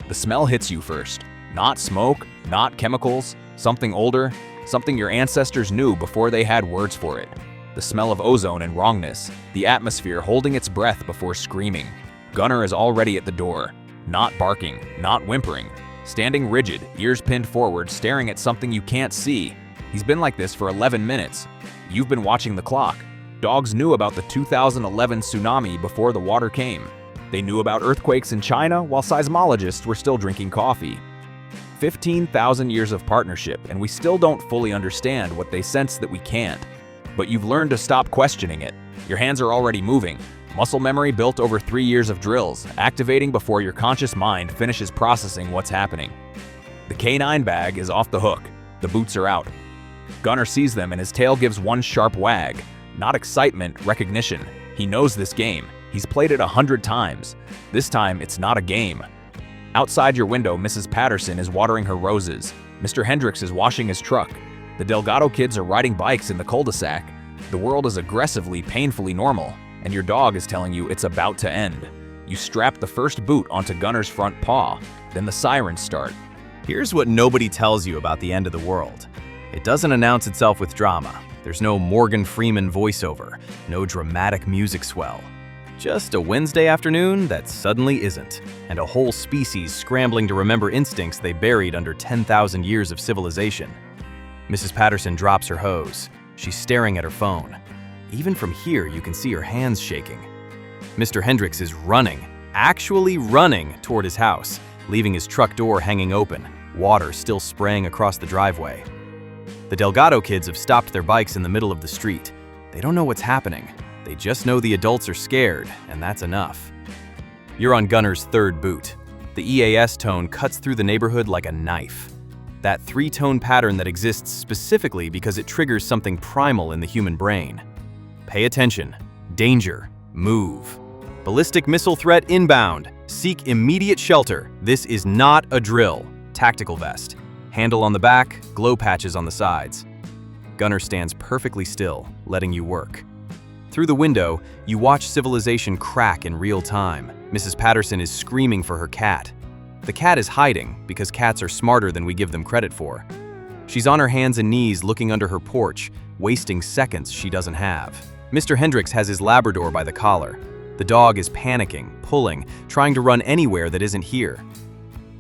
The smell hits you first. Not smoke, not chemicals, something older, something your ancestors knew before they had words for it. The smell of ozone and wrongness, the atmosphere holding its breath before screaming. Gunnar is already at the door, not barking, not whimpering, standing rigid, ears pinned forward, staring at something you can't see. He's been like this for 11 minutes. You've been watching the clock. Dogs knew about the 2011 tsunami before the water came. They knew about earthquakes in China while seismologists were still drinking coffee. 15,000 years of partnership, and we still don't fully understand what they sense that we can't. But you've learned to stop questioning it. Your hands are already moving. Muscle memory built over 3 years of drills, activating before your conscious mind finishes processing what's happening. The canine bag is off the hook. The boots are out. Gunnar sees them and his tail gives one sharp wag. Not excitement, recognition. He knows this game. He's played it 100 times. This time, it's not a game. Outside your window, Mrs. Patterson is watering her roses. Mr. Hendricks is washing his truck. The Delgado kids are riding bikes in the cul-de-sac. The world is aggressively, painfully normal, and your dog is telling you it's about to end. You strap the first boot onto Gunnar's front paw. Then the sirens start. Here's what nobody tells you about the end of the world. It doesn't announce itself with drama. There's no Morgan Freeman voiceover, no dramatic music swell. Just a Wednesday afternoon that suddenly isn't, and a whole species scrambling to remember instincts they buried under 10,000 years of civilization. Mrs. Patterson drops her hose. She's staring at her phone. Even from here, you can see her hands shaking. Mr. Hendricks is running, actually running toward his house, leaving his truck door hanging open, water still spraying across the driveway. The Delgado kids have stopped their bikes in the middle of the street. They don't know what's happening. They just know the adults are scared, and that's enough. You're on Gunnar's third boot. The EAS tone cuts through the neighborhood like a knife. That 3-tone pattern that exists specifically because it triggers something primal in the human brain. Pay attention. Danger. Move. Ballistic missile threat inbound. Seek immediate shelter. This is not a drill. Tactical vest. Handle on the back, glow patches on the sides. Gunnar stands perfectly still, letting you work. Through the window, you watch civilization crack in real time. Mrs. Patterson is screaming for her cat. The cat is hiding because cats are smarter than we give them credit for. She's on her hands and knees looking under her porch, wasting seconds she doesn't have. Mr. Hendricks has his Labrador by the collar. The dog is panicking, pulling, trying to run anywhere that isn't here.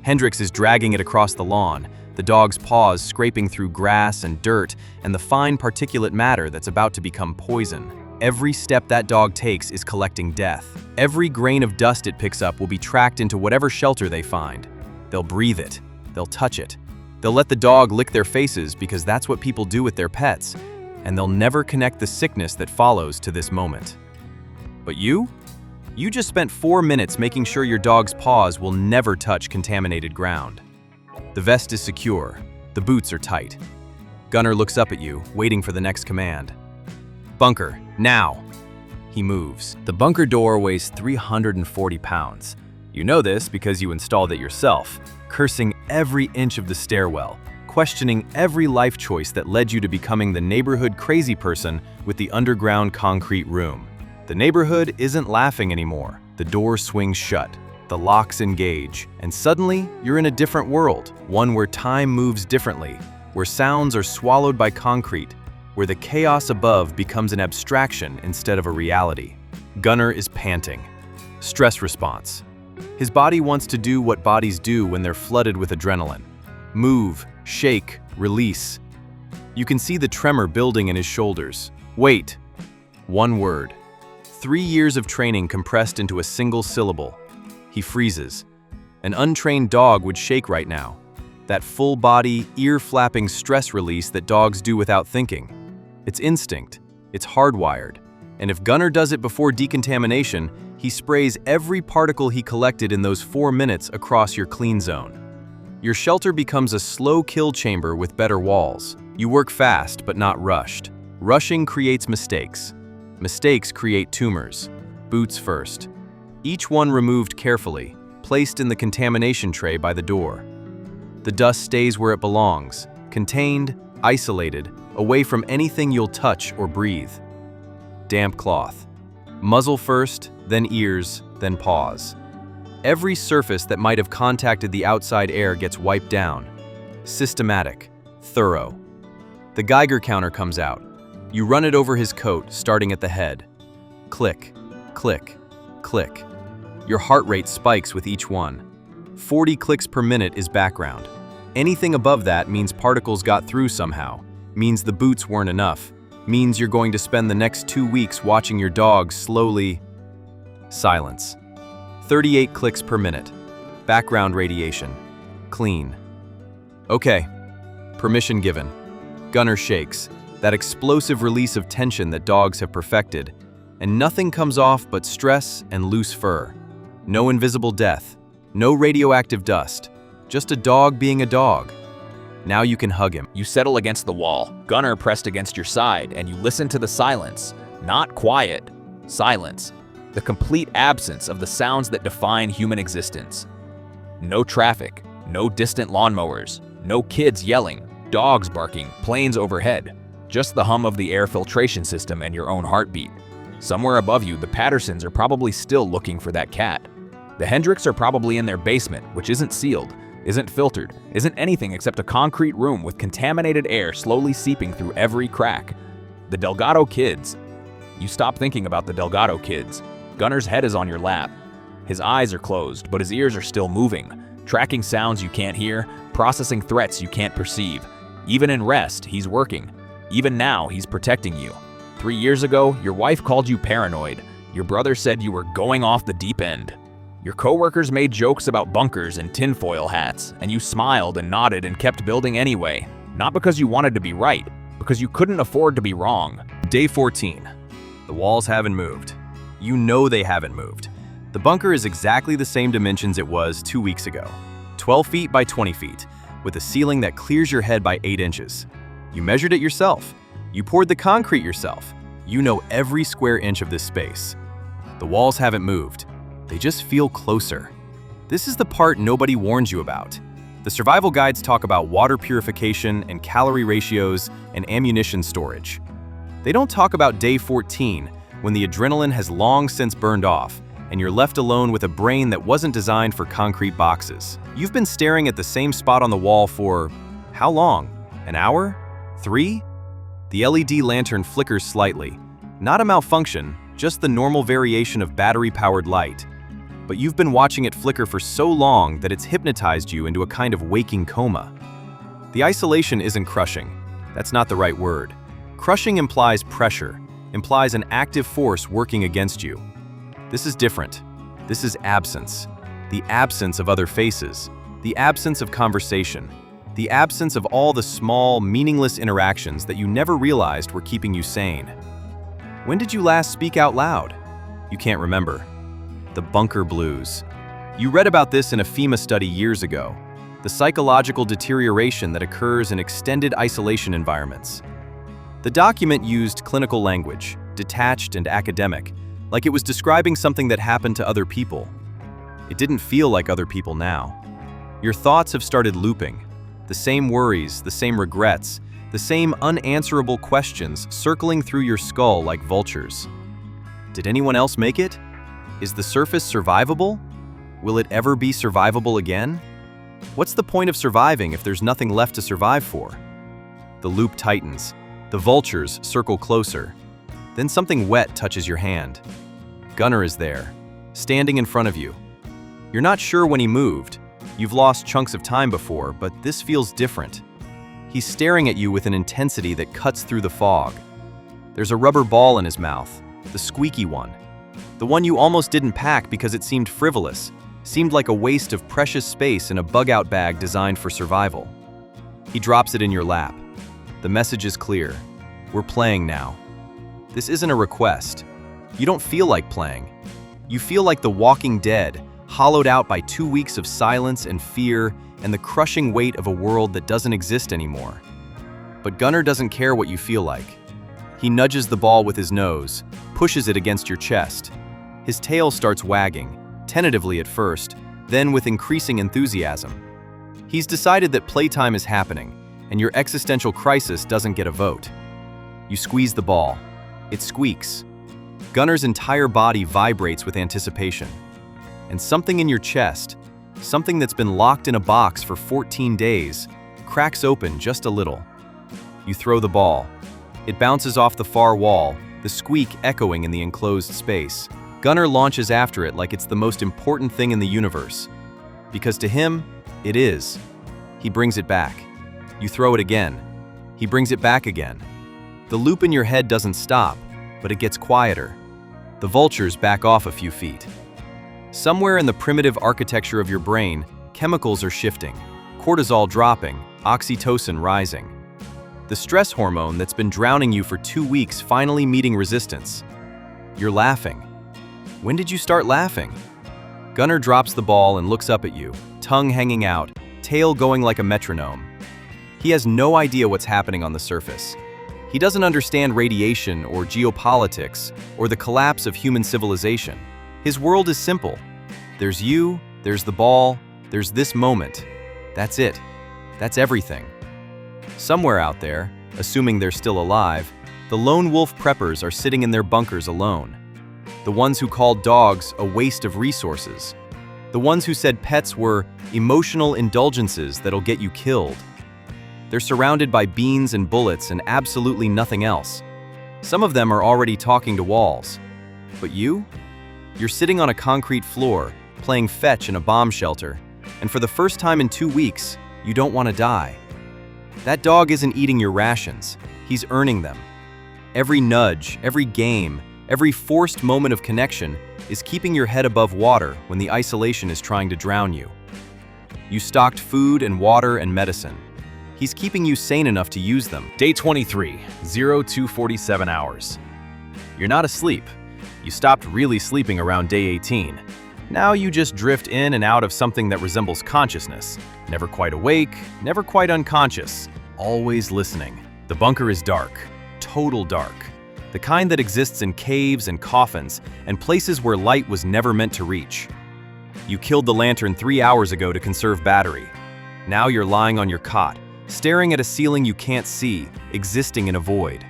Hendricks is dragging it across the lawn, the dog's paws scraping through grass and dirt and the fine particulate matter that's about to become poison. Every step that dog takes is collecting death. Every grain of dust it picks up will be tracked into whatever shelter they find. They'll breathe it. They'll touch it. They'll let the dog lick their faces because that's what people do with their pets, and they'll never connect the sickness that follows to this moment. But you? You just spent 4 minutes making sure your dog's paws will never touch contaminated ground. The vest is secure. The boots are tight. Gunnar looks up at you, waiting for the next command. Bunker, now! He moves. The bunker door weighs 340 pounds. You know this because you installed it yourself, cursing every inch of the stairwell, questioning every life choice that led you to becoming the neighborhood crazy person with the underground concrete room. The neighborhood isn't laughing anymore. The door swings shut. The locks engage, and suddenly you're in a different world, one where time moves differently, where sounds are swallowed by concrete, where the chaos above becomes an abstraction instead of a reality. Gunnar is panting. Stress response. His body wants to do what bodies do when they're flooded with adrenaline. Move, shake, release. You can see the tremor building in his shoulders. Wait. One word. 3 years of training compressed into a single syllable. He freezes. An untrained dog would shake right now. That full-body, ear-flapping stress release that dogs do without thinking. It's instinct. It's hardwired. And if Gunnar does it before decontamination, he sprays every particle he collected in those 4 minutes across your clean zone. Your shelter becomes a slow kill chamber with better walls. You work fast, but not rushed. Rushing creates mistakes. Mistakes create tumors. Boots first. Each one removed carefully, placed in the contamination tray by the door. The dust stays where it belongs, contained, isolated, away from anything you'll touch or breathe. Damp cloth. Muzzle first, then ears, then paws. Every surface that might have contacted the outside air gets wiped down. Systematic, thorough. The Geiger counter comes out. You run it over his coat, starting at the head. Click, click, click. Your heart rate spikes with each one. 40 clicks per minute is background. Anything above that means particles got through somehow, means the boots weren't enough, means you're going to spend the next 2 weeks watching your dog slowly... Silence. 38 clicks per minute. Background radiation. Clean. Okay. Permission given. Gunner shakes, that explosive release of tension that dogs have perfected, and nothing comes off but stress and loose fur. No invisible death, no radioactive dust, just a dog being a dog. Now you can hug him. You settle against the wall, Gunner pressed against your side, and you listen to the silence. Not quiet, silence. The complete absence of the sounds that define human existence. No traffic, no distant lawnmowers, no kids yelling, dogs barking, planes overhead. Just the hum of the air filtration system and your own heartbeat. Somewhere above you, the Pattersons are probably still looking for that cat. The Hendricks are probably in their basement, which isn't sealed, isn't filtered, isn't anything except a concrete room with contaminated air slowly seeping through every crack. The Delgado kids. You stop thinking about the Delgado kids. Gunner's head is on your lap. His eyes are closed, but his ears are still moving, tracking sounds you can't hear, processing threats you can't perceive. Even in rest, he's working. Even now, he's protecting you. 3 years ago, your wife called you paranoid. Your brother said you were going off the deep end. Your coworkers made jokes about bunkers and tinfoil hats, and you smiled and nodded and kept building anyway. Not because you wanted to be right, because you couldn't afford to be wrong. Day 14. The walls haven't moved. You know they haven't moved. The bunker is exactly the same dimensions it was 2 weeks ago. 12 feet by 20 feet, with a ceiling that clears your head by 8 inches. You measured it yourself. You poured the concrete yourself. You know every square inch of this space. The walls haven't moved. They just feel closer. This is the part nobody warns you about. The survival guides talk about water purification and calorie ratios and ammunition storage. They don't talk about day 14, when the adrenaline has long since burned off, and you're left alone with a brain that wasn't designed for concrete boxes. You've been staring at the same spot on the wall for how long? An hour? 3? The LED lantern flickers slightly. Not a malfunction, just the normal variation of battery-powered light. But you've been watching it flicker for so long that it's hypnotized you into a kind of waking coma. The isolation isn't crushing. That's not the right word. Crushing implies pressure, implies an active force working against you. This is different. This is absence. The absence of other faces. The absence of conversation. The absence of all the small, meaningless interactions that you never realized were keeping you sane. When did you last speak out loud? You can't remember. The bunker blues. You read about this in a FEMA study years ago. The psychological deterioration that occurs in extended isolation environments. The document used clinical language, detached and academic, like it was describing something that happened to other people. It didn't feel like other people now. Your thoughts have started looping. The same worries, the same regrets, the same unanswerable questions circling through your skull like vultures. Did anyone else make it? Is the surface survivable? Will it ever be survivable again? What's the point of surviving if there's nothing left to survive for? The loop tightens. The vultures circle closer. Then something wet touches your hand. Gunner is there, standing in front of you. You're not sure when he moved. You've lost chunks of time before, but this feels different. He's staring at you with an intensity that cuts through the fog. There's a rubber ball in his mouth, the squeaky one. The one you almost didn't pack because it seemed frivolous, seemed like a waste of precious space in a bug-out bag designed for survival. He drops it in your lap. The message is clear. We're playing now. This isn't a request. You don't feel like playing. You feel like the Walking Dead, hollowed out by 2 weeks of silence and fear and the crushing weight of a world that doesn't exist anymore. But Gunner doesn't care what you feel like. He nudges the ball with his nose, pushes it against your chest. His tail starts wagging, tentatively at first, then with increasing enthusiasm. He's decided that playtime is happening, and your existential crisis doesn't get a vote. You squeeze the ball. It squeaks. Gunner's entire body vibrates with anticipation. and something in your chest, something that's been locked in a box for 14 days, cracks open just a little. You throw the ball. It bounces off the far wall, the squeak echoing in the enclosed space. Gunnar launches after it like it's the most important thing in the universe. Because to him, it is. He brings it back. You throw it again. He brings it back again. The loop in your head doesn't stop, but it gets quieter. The vultures back off a few feet. Somewhere in the primitive architecture of your brain, chemicals are shifting, cortisol dropping, oxytocin rising. The stress hormone that's been drowning you for 2 weeks finally meeting resistance. You're laughing. When did you start laughing? Gunnar drops the ball and looks up at you, tongue hanging out, tail going like a metronome. He has no idea what's happening on the surface. He doesn't understand radiation or geopolitics or the collapse of human civilization. His world is simple. There's you, there's the ball, there's this moment. That's it. That's everything. Somewhere out there, assuming they're still alive, the lone wolf preppers are sitting in their bunkers alone. The ones who called dogs a waste of resources. The ones who said pets were emotional indulgences that'll get you killed. They're surrounded by beans and bullets and absolutely nothing else. Some of them are already talking to walls. But you? You're sitting on a concrete floor, playing fetch in a bomb shelter, and for the first time in 2 weeks, you don't want to die. That dog isn't eating your rations, he's earning them. Every nudge, every game, every forced moment of connection is keeping your head above water when the isolation is trying to drown you. You stocked food and water and medicine. He's keeping you sane enough to use them. Day 23, 02:47 hours. You're not asleep. You stopped really sleeping around day 18. Now you just drift in and out of something that resembles consciousness. Never quite awake, never quite unconscious, always listening. The bunker is dark, total dark. The kind that exists in caves and coffins and places where light was never meant to reach. You killed the lantern 3 hours ago to conserve battery. Now you're lying on your cot, staring at a ceiling you can't see, existing in a void.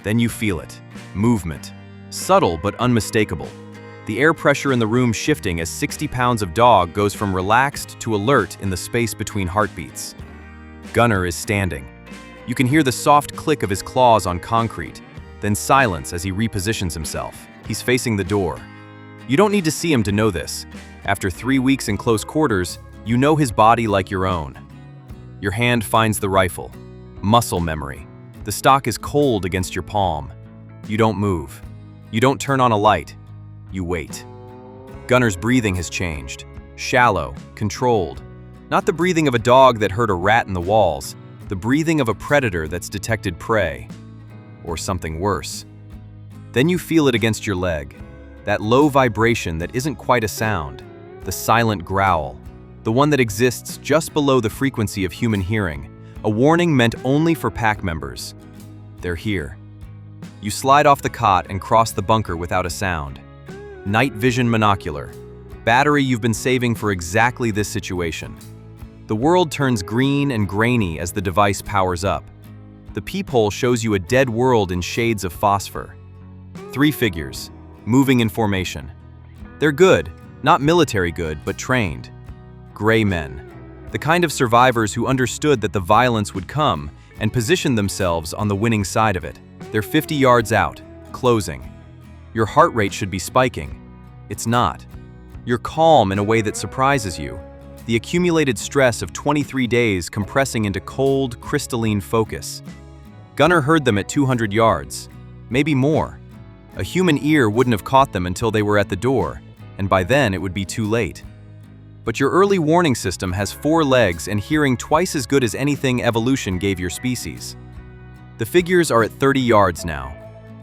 Then you feel it. Movement. Subtle but unmistakable. The air pressure in the room shifting as 60 pounds of dog goes from relaxed to alert in the space between heartbeats. Gunnar is standing. You can hear the soft click of his claws on concrete, then silence as he repositions himself. He's facing the door. You don't need to see him to know this. After 3 weeks in close quarters, you know his body like your own. Your hand finds the rifle. Muscle memory. The stock is cold against your palm. You don't move. You don't turn on a light. You wait. Gunnar's breathing has changed. Shallow, controlled. Not the breathing of a dog that heard a rat in the walls, the breathing of a predator that's detected prey. Or something worse. Then you feel it against your leg. That low vibration that isn't quite a sound. The silent growl. The one that exists just below the frequency of human hearing. A warning meant only for pack members. They're here. You slide off the cot and cross the bunker without a sound. Night vision monocular. Battery you've been saving for exactly this situation. The world turns green and grainy as the device powers up. The peephole shows you a dead world in shades of phosphor. 3 figures, moving in formation. They're good, not military good, but trained. Gray men. The kind of survivors who understood that the violence would come and positioned themselves on the winning side of it. They're 50 yards out, closing. Your heart rate should be spiking. It's not. You're calm in a way that surprises you. The accumulated stress of 23 days compressing into cold, crystalline focus. Gunnar heard them at 200 yards, maybe more. A human ear wouldn't have caught them until they were at the door, and by then it would be too late. But your early warning system has 4 legs and hearing twice as good as anything evolution gave your species. The figures are at 30 yards now.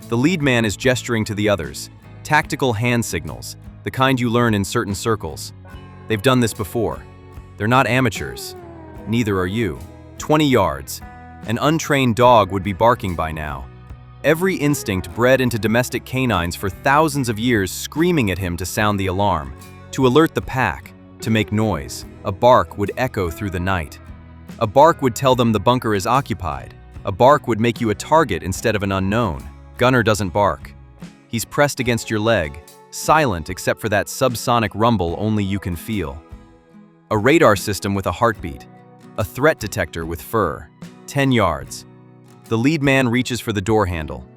The lead man is gesturing to the others, tactical hand signals, the kind you learn in certain circles. They've done this before. They're not amateurs. Neither are you. 20 yards. An untrained dog would be barking by now. Every instinct bred into domestic canines for thousands of years screaming at him to sound the alarm, to alert the pack, to make noise. A bark would echo through the night. A bark would tell them the bunker is occupied. A bark would make you a target instead of an unknown. Gunnar doesn't bark. He's pressed against your leg, silent except for that subsonic rumble only you can feel. A radar system with a heartbeat. A threat detector with fur. 10 yards. The lead man reaches for the door handle.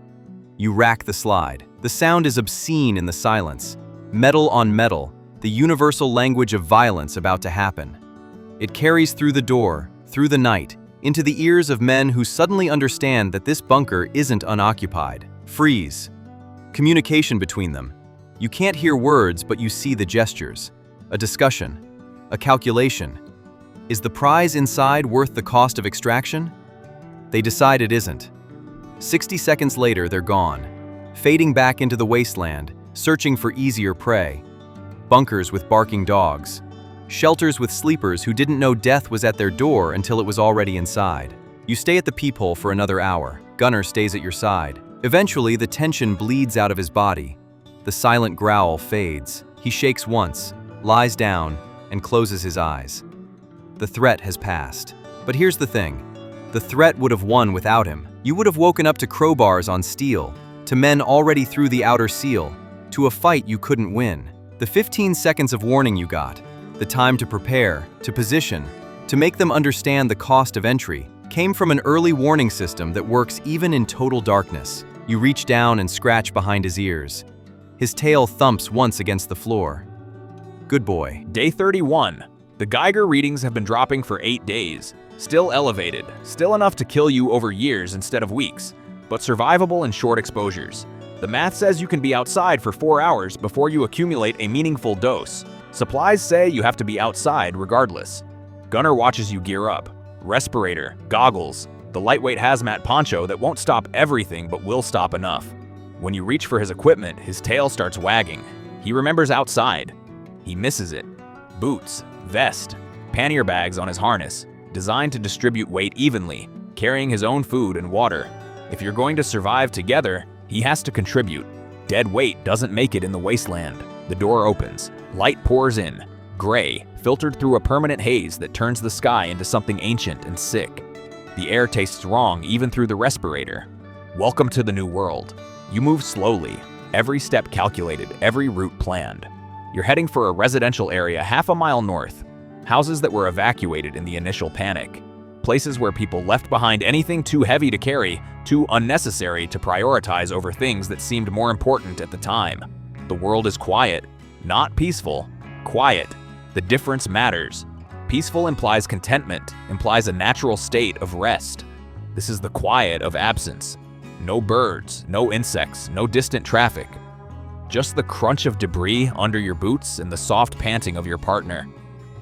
You rack the slide. The sound is obscene in the silence. Metal on metal, the universal language of violence about to happen. It carries through the door, through the night, into the ears of men who suddenly understand that this bunker isn't unoccupied. Freeze. Communication between them. You can't hear words, but you see the gestures. A discussion. A calculation. Is the prize inside worth the cost of extraction? They decide it isn't. 60 seconds later, they're gone, fading back into the wasteland, searching for easier prey. Bunkers with barking dogs. Shelters with sleepers who didn't know death was at their door until it was already inside. You stay at the peephole for another hour. Gunnar stays at your side. Eventually, the tension bleeds out of his body. The silent growl fades. He shakes once, lies down, and closes his eyes. The threat has passed. But here's the thing. The threat would have won without him. You would have woken up to crowbars on steel, to men already through the outer seal, to a fight you couldn't win. The 15 seconds of warning you got, the time to prepare, to position, to make them understand the cost of entry, came from an early warning system that works even in total darkness. You reach down and scratch behind his ears. His tail thumps once against the floor. Good boy. Day 31. The Geiger readings have been dropping for 8 days. Still elevated, still enough to kill you over years instead of weeks, but survivable in short exposures. The math says you can be outside for 4 hours before you accumulate a meaningful dose. Supplies say you have to be outside regardless. Gunnar watches you gear up. Respirator, goggles, the lightweight hazmat poncho that won't stop everything but will stop enough. When you reach for his equipment, his tail starts wagging. He remembers outside. He misses it. Boots, vest, pannier bags on his harness, designed to distribute weight evenly, carrying his own food and water. If you're going to survive together, he has to contribute. Dead weight doesn't make it in the wasteland. The door opens. Light pours in. Gray, filtered through a permanent haze that turns the sky into something ancient and sick. The air tastes wrong even through the respirator. Welcome to the new world. You move slowly, every step calculated, every route planned. You're heading for a residential area half a mile north. Houses that were evacuated in the initial panic. Places where people left behind anything too heavy to carry, too unnecessary to prioritize over things that seemed more important at the time. The world is quiet, not peaceful. Quiet. The difference matters. Peaceful implies contentment, implies a natural state of rest. This is the quiet of absence. No birds, no insects, no distant traffic. Just the crunch of debris under your boots and the soft panting of your partner.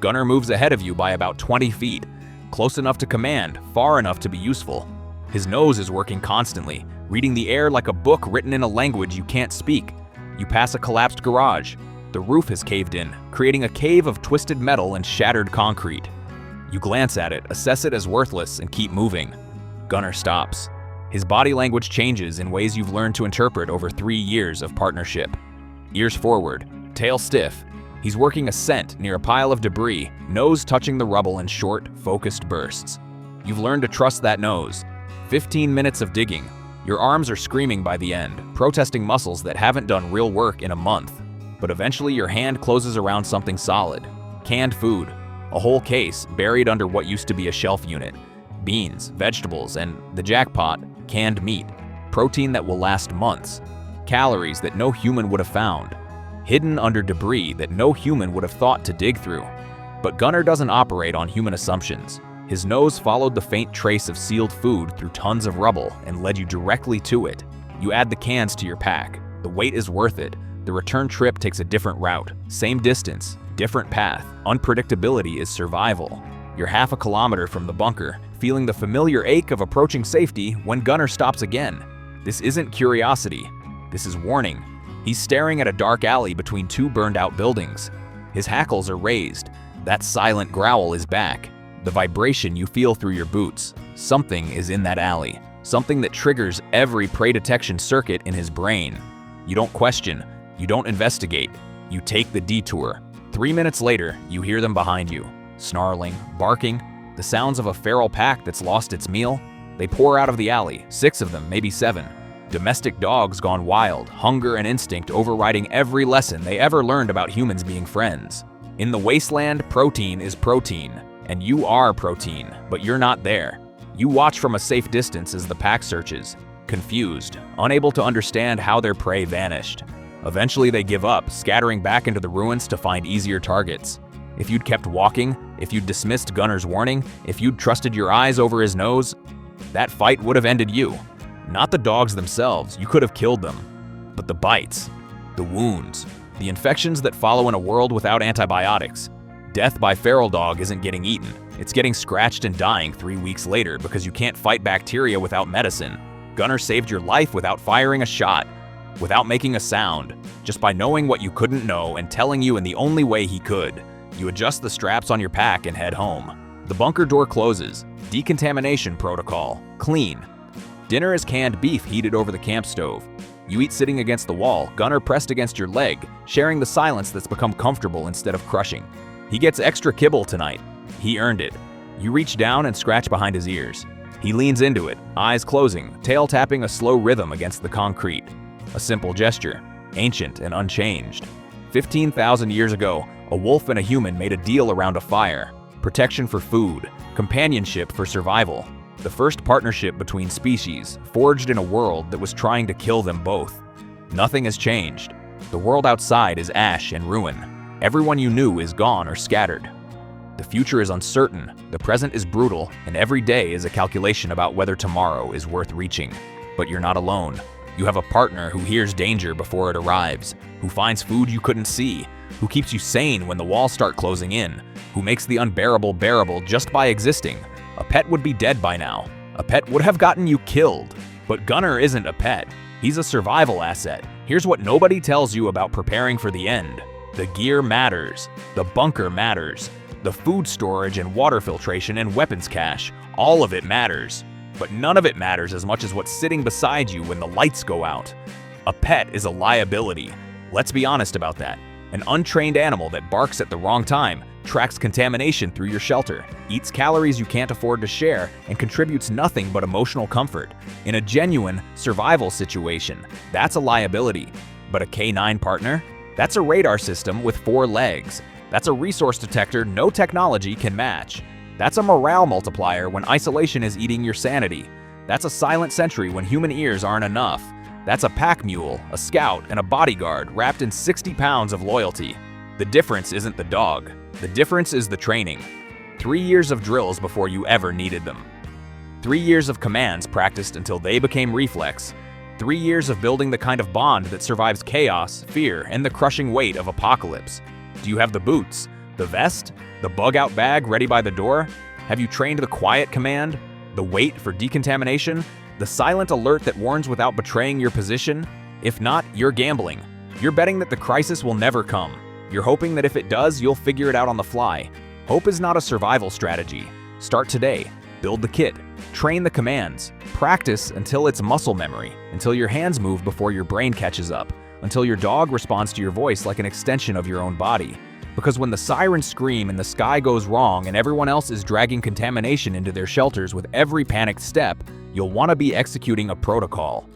Gunnar moves ahead of you by about 20 feet, close enough to command, far enough to be useful. His nose is working constantly, reading the air like a book written in a language you can't speak. You pass a collapsed garage. The roof has caved in, creating a cave of twisted metal and shattered concrete. You glance at it, assess it as worthless, and keep moving. Gunnar stops. His body language changes in ways you've learned to interpret over 3 years of partnership. Ears forward, tail stiff. He's working a scent near a pile of debris, nose touching the rubble in short, focused bursts. You've learned to trust that nose. 15 minutes of digging. Your arms are screaming by the end, protesting muscles that haven't done real work in a month. But eventually your hand closes around something solid. Canned food. A whole case buried under what used to be a shelf unit. Beans, vegetables, and the jackpot, canned meat. Protein that will last months. Calories that no human would have found. Hidden under debris that no human would have thought to dig through. But Gunnar doesn't operate on human assumptions. His nose followed the faint trace of sealed food through tons of rubble and led you directly to it. You add the cans to your pack. The wait is worth it. The return trip takes a different route. Same distance, different path. Unpredictability is survival. You're half a kilometer from the bunker, feeling the familiar ache of approaching safety when Gunnar stops again. This isn't curiosity. This is warning. He's staring at a dark alley between 2 burned-out buildings. His hackles are raised. That silent growl is back. The vibration you feel through your boots. Something is in that alley. Something that triggers every prey detection circuit in his brain. You don't question. You don't investigate. You take the detour. 3 minutes later, you hear them behind you. Snarling, barking, the sounds of a feral pack that's lost its meal. They pour out of the alley, 6 of them, maybe 7. Domestic dogs gone wild, hunger and instinct overriding every lesson they ever learned about humans being friends. In the wasteland, protein is protein, and you are protein, but you're not there. You watch from a safe distance as the pack searches, confused, unable to understand how their prey vanished. Eventually they give up, scattering back into the ruins to find easier targets. If you'd kept walking, if you'd dismissed Gunner's warning, if you'd trusted your eyes over his nose, that fight would have ended you. Not the dogs themselves, you could have killed them. But the bites, the wounds, the infections that follow in a world without antibiotics. Death by feral dog isn't getting eaten. It's getting scratched and dying 3 weeks later because you can't fight bacteria without medicine. Gunner saved your life without firing a shot, without making a sound, just by knowing what you couldn't know and telling you in the only way he could. You adjust the straps on your pack and head home. The bunker door closes. Decontamination protocol. Clean. Dinner is canned beef heated over the camp stove. You eat sitting against the wall, Gunner pressed against your leg, sharing the silence that's become comfortable instead of crushing. He gets extra kibble tonight. He earned it. You reach down and scratch behind his ears. He leans into it, eyes closing, tail tapping a slow rhythm against the concrete. A simple gesture, ancient and unchanged. 15,000 years ago, a wolf and a human made a deal around a fire. Protection for food, companionship for survival. The first partnership between species, forged in a world that was trying to kill them both. Nothing has changed. The world outside is ash and ruin. Everyone you knew is gone or scattered. The future is uncertain, the present is brutal, and every day is a calculation about whether tomorrow is worth reaching. But you're not alone. You have a partner who hears danger before it arrives, who finds food you couldn't see, who keeps you sane when the walls start closing in, who makes the unbearable bearable just by existing. A pet would be dead by now. A pet would have gotten you killed. But Gunner isn't a pet. He's a survival asset. Here's what nobody tells you about preparing for the end. The gear matters. The bunker matters. The food storage and water filtration and weapons cache, all of it matters. But none of it matters as much as what's sitting beside you when the lights go out. A pet is a liability. Let's be honest about that. An untrained animal that barks at the wrong time, tracks contamination through your shelter, eats calories you can't afford to share, and contributes nothing but emotional comfort. In a genuine survival situation, that's a liability. But a K9 partner? That's a radar system with 4 legs. That's a resource detector no technology can match. That's a morale multiplier when isolation is eating your sanity. That's a silent sentry when human ears aren't enough. That's a pack mule, a scout, and a bodyguard wrapped in 60 pounds of loyalty. The difference isn't the dog. The difference is the training. 3 years of drills before you ever needed them. 3 years of commands practiced until they became reflex. 3 years of building the kind of bond that survives chaos, fear, and the crushing weight of apocalypse. Do you have the boots? The vest? The bug-out bag ready by the door? Have you trained the quiet command? The wait for decontamination? The silent alert that warns without betraying your position? If not, you're gambling. You're betting that the crisis will never come. You're hoping that if it does, you'll figure it out on the fly. Hope is not a survival strategy. Start today. Build the kit. Train the commands. Practice until it's muscle memory, until your hands move before your brain catches up, until your dog responds to your voice like an extension of your own body. Because when the sirens scream and the sky goes wrong and everyone else is dragging contamination into their shelters with every panicked step, you'll want to be executing a protocol.